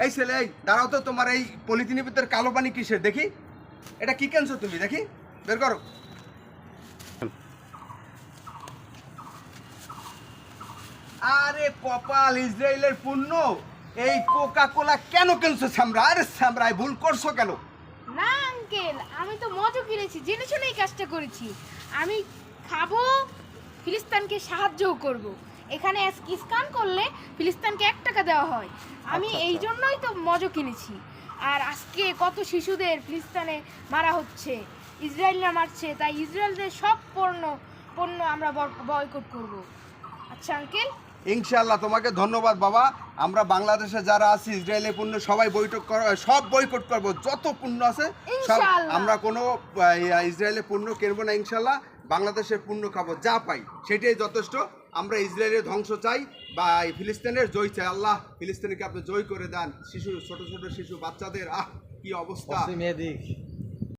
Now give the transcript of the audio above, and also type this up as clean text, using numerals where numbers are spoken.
এই ছেলে, এই দাঁড়াও তো, তোমার এই পলিথিনের ভিতর কালো পানি কিসের দেখি? এটা কি কেনছো তুমি? দেখি, বের করো। আরে কপাল, ইসরায়েলের পণ্য এই কোকা কোলা কেন কিনছো সামরা? আরে সামরা, ভুল করছো কেন? না আঙ্কেল, আমি তো মজা কিনেছি, জেনে শুনে এই কাজটা করেছি। আমি খাবো, ফিলিস্তিনকে সাহায্যও করব। এখানে স্ক্যান করলে ফিলিস্তিনকে 1 টাকা দেওয়া হয়। আমি আচ্ছা, এই আচ্ছা। জন্যই তো মজা কিনেছি। আর আজকে কত শিশুদের ফিলিস্তিনে মারা হচ্ছে, ইসরায়েলরা মারছে, তাই ইসরায়েলদের সব পণ্য আমরা বয়কট করব। আচ্ছা আঙ্কেল। ইনশাআল্লাহ, তোমাকে ধন্যবাদ বাবা। আমরা বাংলাদেশে যারা আছি ইসরায়েলের পণ্য সবাই সব বয়কট করব, যত পণ্য আছে সব। ইনশাআল্লাহ। আমরা কোনো ইসরায়েলের পণ্য কিনবো না ইনশাআল্লাহ। বাংলাদেশের পণ্য খাবো, যা পাই সেটাই যথেষ্ট। আমরা ইসরায়েলের ধ্বংস চাই বা এই ফিলিস্তিনের জয় চাই। আল্লাহ ফিলিস্তিনকে আপনি জয় করে দেন। শিশু, ছোট ছোট শিশু বাচ্চাদের কি অবস্থা!